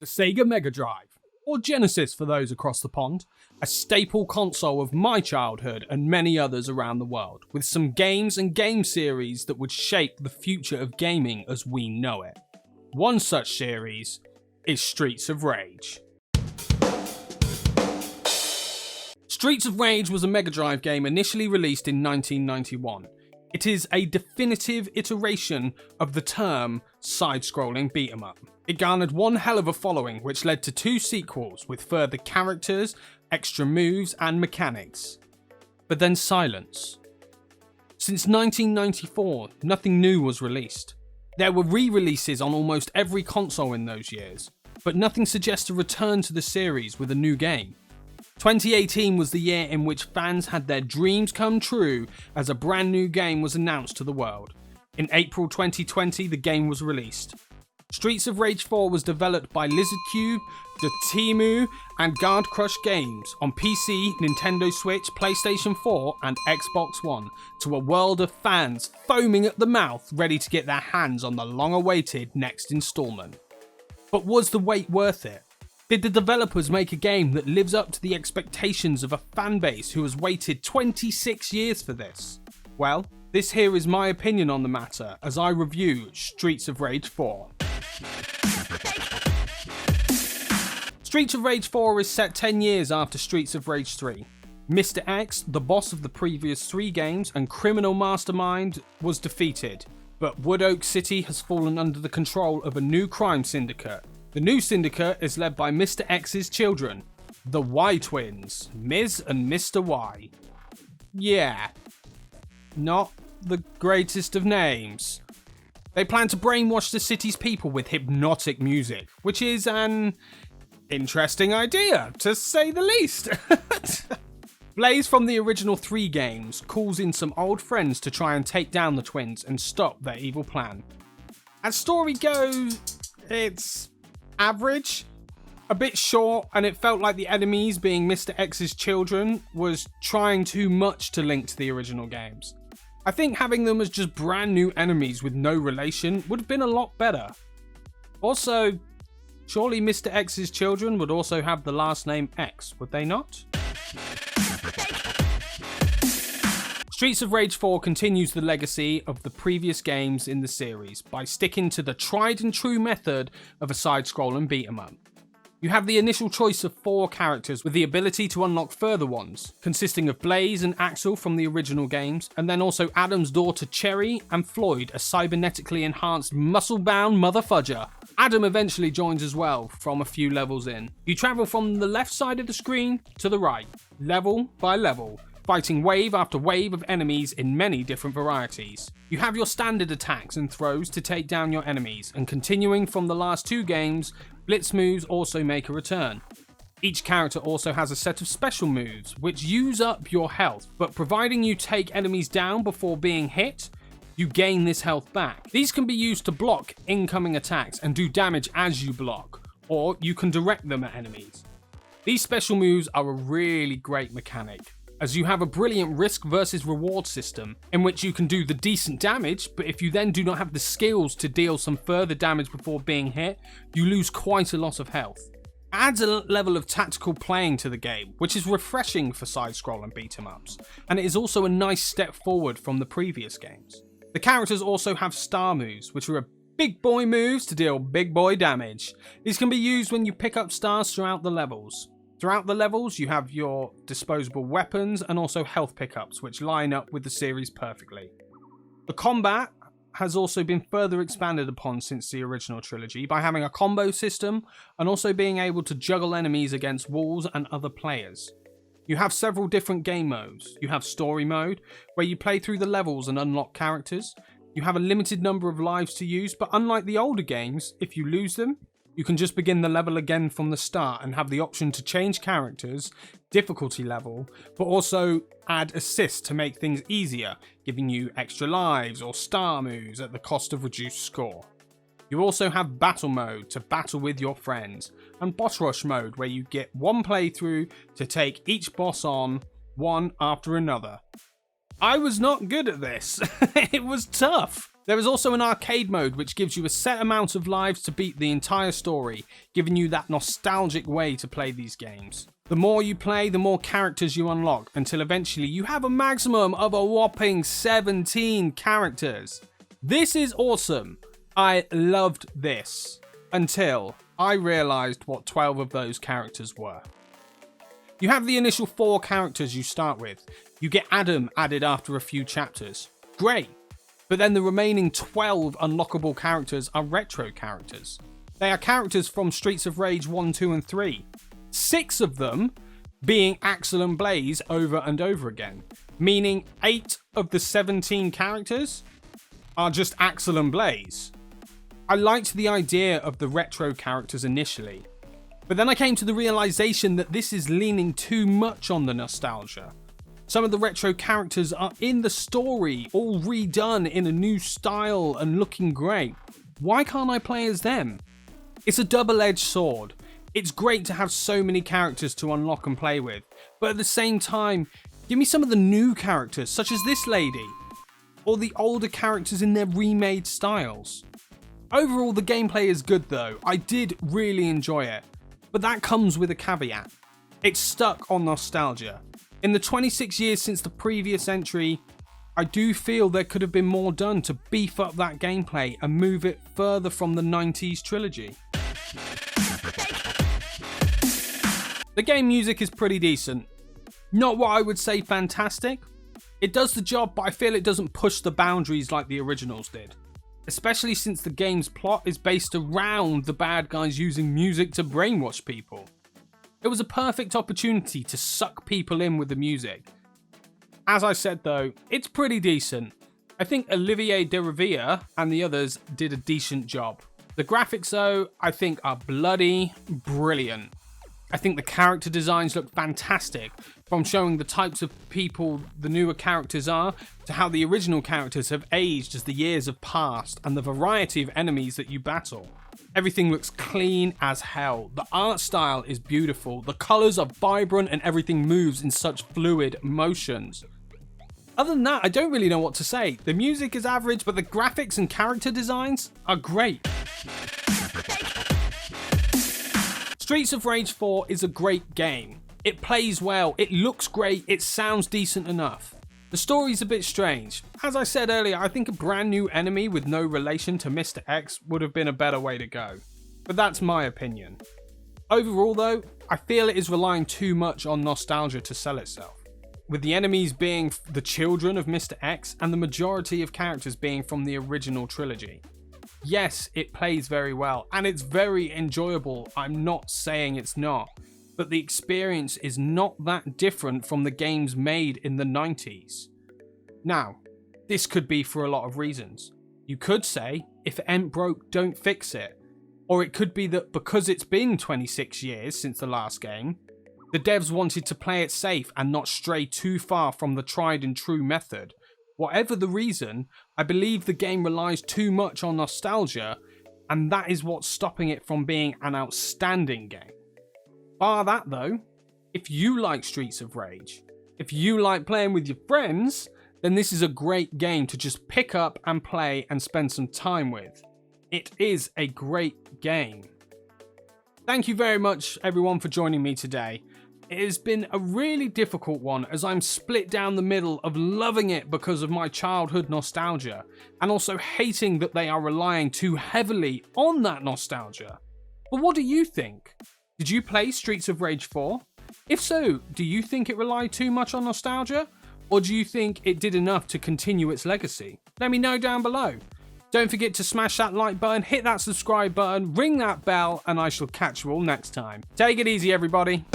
The Sega Mega Drive, or Genesis for those across the pond, a staple console of my childhood and many others around the world, with some games and game series that would shape the future of gaming as we know it. One such series is Streets of Rage. Streets of Rage was a Mega Drive game initially released in 1991. It is a definitive iteration of the term side-scrolling beat-em-up. It garnered one hell of a following, which led to 2 sequels with further characters, extra moves and mechanics. But then silence. Since 1994, nothing new was released. There were re-releases on almost every console in those years, but nothing suggests a return to the series with a new game. 2018 was the year in which fans had their dreams come true as a brand new game was announced to the world. In April 2020, the game was released. Streets of Rage 4 was developed by Lizardcube, Dotemu, and Guard Crush Games on PC, Nintendo Switch, PlayStation 4, and Xbox One, to a world of fans foaming at the mouth ready to get their hands on the long-awaited next installment. But was the wait worth it? Did the developers make a game that lives up to the expectations of a fanbase who has waited 26 years for this? Well, this here is my opinion on the matter as I review Streets of Rage 4. Streets of Rage 4 is set 10 years after Streets of Rage 3. Mr. X, the boss of the previous 3 games and criminal mastermind, was defeated, but Wood Oak City has fallen under the control of a new crime syndicate. The new syndicate is led by Mr. X's children, the Y twins, Ms. and Mr. Y. Yeah, not the greatest of names. They plan to brainwash the city's people with hypnotic music, which is an interesting idea, to say the least. Blaze from the original 3 games calls in some old friends to try and take down the twins and stop their evil plan. As story goes, it's average, a bit short, and it felt like the enemies, being Mr. X's children, was trying too much to link to the original games. I think having them as just brand new enemies with no relation would have been a lot better. Also, surely Mr. X's children would also have the last name X, would they not? Streets of Rage 4 continues the legacy of the previous games in the series by sticking to the tried and true method of a side-scrolling beat-em-up. You have the initial choice of 4 characters with the ability to unlock further ones, consisting of Blaze and Axel from the original games, and then also Adam's daughter Cherry and Floyd, a cybernetically enhanced muscle-bound motherfudger. Adam eventually joins as well from a few levels in. You travel from the left side of the screen to the right, level by level, fighting wave after wave of enemies in many different varieties. You have your standard attacks and throws to take down your enemies, and continuing from the last 2 games, blitz moves also make a return. Each character also has a set of special moves, which use up your health, but providing you take enemies down before being hit, you gain this health back. These can be used to block incoming attacks and do damage as you block, or you can direct them at enemies. These special moves are a really great mechanic, as you have a brilliant risk versus reward system in which you can do the decent damage, but if you then do not have the skills to deal some further damage before being hit, you lose quite a lot of health. It adds a level of tactical playing to the game, which is refreshing for side-scrolling beat-em-ups, and it is also a nice step forward from the previous games. The characters also have star moves, which are big boy moves to deal big boy damage. These can be used when you pick up stars throughout the levels. Throughout the levels, you have your disposable weapons and also health pickups, which line up with the series perfectly. The combat has also been further expanded upon since the original trilogy by having a combo system and also being able to juggle enemies against walls and other players. You have several different game modes. You have story mode, where you play through the levels and unlock characters. You have a limited number of lives to use, but unlike the older games, if you lose them, you can just begin the level again from the start and have the option to change characters, difficulty level, but also add assists to make things easier, giving you extra lives or star moves at the cost of reduced score. You also have battle mode to battle with your friends, and boss rush mode where you get one playthrough to take each boss on, one after another. I was not good at this. It was tough. There is also an arcade mode which gives you a set amount of lives to beat the entire story, giving you that nostalgic way to play these games. The more you play, the more characters you unlock, until eventually you have a maximum of a whopping 17 characters. This is awesome. I loved this until I realised what 12 of those characters were. You have the initial 4 characters you start with. You get Adam added after a few chapters. Great. But then the remaining 12 unlockable characters are retro characters. They are characters from Streets of Rage 1, 2 and 3. 6 of them being Axel and Blaze over and over again. Meaning 8 of the 17 characters are just Axel and Blaze. I liked the idea of the retro characters initially. But then I came to the realization that this is leaning too much on the nostalgia. Some of the retro characters are in the story, all redone in a new style and looking great. Why can't I play as them? It's a double-edged sword. It's great to have so many characters to unlock and play with, but at the same time, give me some of the new characters, such as this lady, or the older characters in their remade styles. Overall, the gameplay is good though. I did really enjoy it, but that comes with a caveat. It's stuck on nostalgia. In the 26 years since the previous entry, I do feel there could have been more done to beef up that gameplay and move it further from the 90s trilogy. The game music is pretty decent. Not what I would say fantastic. It does the job, but I feel it doesn't push the boundaries like the originals did. Especially since the game's plot is based around the bad guys using music to brainwash people. It was a perfect opportunity to suck people in with the music. As I said though, it's pretty decent. I think Olivier de Rivia and the others did a decent job. The graphics though, I think are bloody brilliant. I think the character designs look fantastic, from showing the types of people the newer characters are, to how the original characters have aged as the years have passed, and the variety of enemies that you battle. Everything looks clean as hell. The art style is beautiful. The colours are vibrant and everything moves in such fluid motions. Other than that, I don't really know what to say. The music is average, but the graphics and character designs are great. Streets of Rage 4 is a great game. It plays well, it looks great, it sounds decent enough. The story's a bit strange. As I said earlier, I think a brand new enemy with no relation to Mr. X would have been a better way to go. But that's my opinion. Overall though, I feel it is relying too much on nostalgia to sell itself. With the enemies being the children of Mr. X and the majority of characters being from the original trilogy. Yes, it plays very well and it's very enjoyable. I'm not saying it's not. But the experience is not that different from the games made in the 90s. Now, this could be for a lot of reasons. You could say, if it ain't broke, don't fix it. Or it could be that because it's been 26 years since the last game, the devs wanted to play it safe and not stray too far from the tried and true method. Whatever the reason, I believe the game relies too much on nostalgia, and that is what's stopping it from being an outstanding game. Bar that though, if you like Streets of Rage, if you like playing with your friends, then this is a great game to just pick up and play and spend some time with. It is a great game. Thank you very much everyone for joining me today. It has been a really difficult one as I'm split down the middle of loving it because of my childhood nostalgia and also hating that they are relying too heavily on that nostalgia. But what do you think? Did you play Streets of Rage 4? If so, do you think it relied too much on nostalgia? Or do you think it did enough to continue its legacy? Let me know down below. Don't forget to smash that like button, hit that subscribe button, ring that bell, and I shall catch you all next time. Take it easy, everybody.